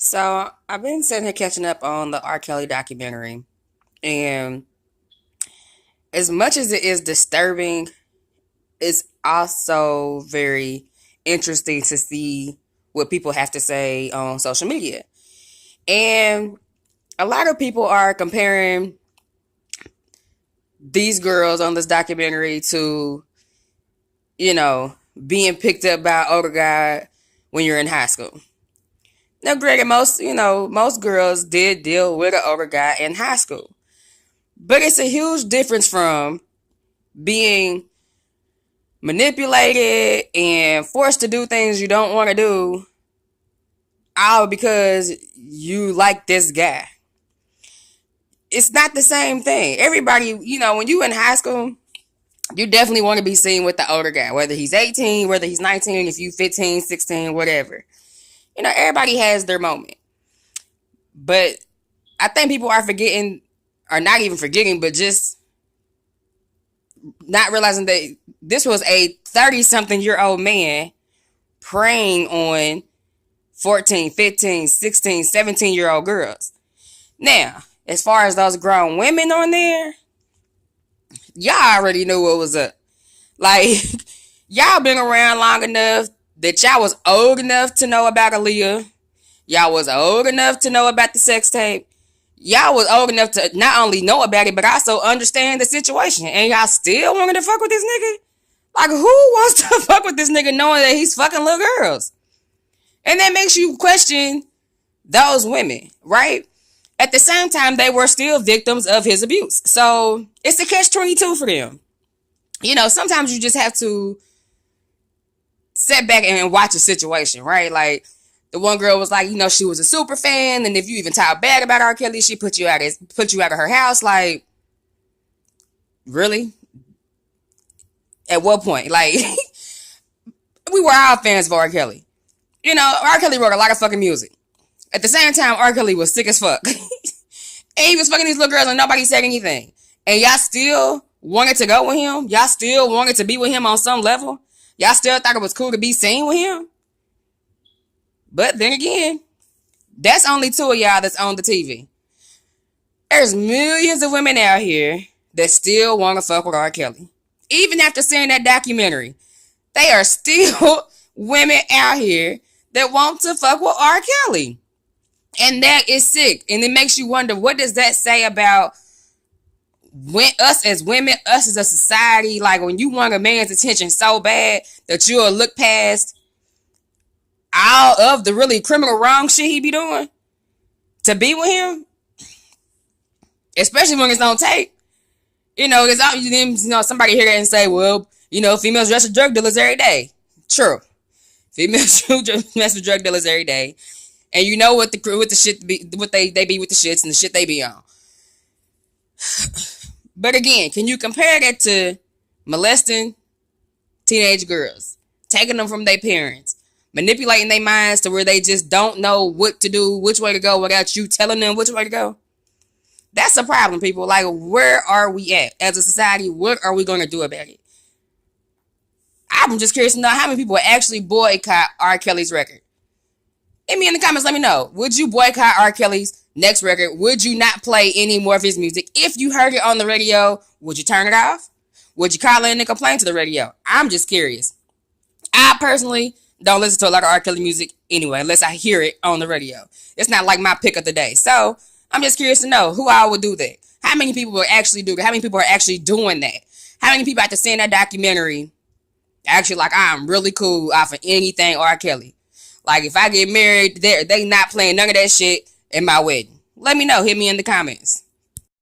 So I've been sitting here catching up on the R. Kelly documentary, and as much as it is disturbing, it's also very interesting to see what people have to say on social media. And a lot of people are comparing these girls on this documentary to, you know, being picked up by an older guy when you're in high school. Now, granted, most girls did deal with an older guy in high school. But it's a huge difference from being manipulated and forced to do things you don't want to do, all because you like this guy. It's not the same thing. Everybody, when you in high school, you definitely want to be seen with the older guy, whether he's 18, whether he's 19, if you 15, 16, whatever. Everybody has their moment. But I think people are forgetting, or not even forgetting, but just not realizing that this was a 30-something-year-old man preying on 14, 15, 16, 17-year-old girls. Now, as far as those grown women on there, y'all already knew what was up. Like, y'all been around long enough that y'all was old enough to know about Aaliyah. Y'all was old enough to know about the sex tape. Y'all was old enough to not only know about it, but also understand the situation. And y'all still wanted to fuck with this nigga? Like, who wants to fuck with this nigga knowing that he's fucking little girls? And that makes you question those women, right? At the same time, they were still victims of his abuse. So it's a catch-22 for them. Sometimes you just have to sit back and watch a situation, right? Like, the one girl was like, she was a super fan, and if you even talk bad about R. Kelly, she put you out of her house. Like, really? At what point? Like, we were all fans of R. Kelly. R. Kelly wrote a lot of fucking music. At the same time, R. Kelly was sick as fuck. And he was fucking these little girls and nobody said anything. And y'all still wanted to go with him? Y'all still wanted to be with him on some level? Y'all still thought it was cool to be seen with him? But then again, that's only two of y'all that's on the TV. There's millions of women out here that still want to fuck with R. Kelly. Even after seeing that documentary, they are still women out here that want to fuck with R. Kelly. And that is sick. And it makes you wonder, what does that say about us as women, us as a society? Like, when you want a man's attention so bad that you'll look past all of the really criminal wrong shit he be doing to be with him, especially when it's on tape. Somebody hear that and say, well, females dress with drug dealers every day. True. Females mess with drug dealers every day. And you know what the shit be, what they be with the shits and the shit they be on. But again, can you compare that to molesting teenage girls, taking them from their parents, manipulating their minds to where they just don't know what to do, which way to go without you telling them which way to go? That's a problem, people. Like, where are we at as a society? What are we going to do about it? I'm just curious to know how many people actually boycott R. Kelly's record. Hit me in the comments, let me know. Would you boycott R. Kelly's next record? Would you not play any more of his music? If you heard it on the radio, would you turn it off? Would you call in and complain to the radio? I'm just curious. I personally don't listen to a lot of R. Kelly music anyway, unless I hear it on the radio. It's not like my pick of the day. So I'm just curious to know who all would do that. How many people will actually do that? How many people are actually doing that? How many people after seeing that documentary actually like, I'm really cool off of anything R. Kelly? Like, if I get married, they not playing none of that shit in my wedding. Let me know. Hit me in the comments.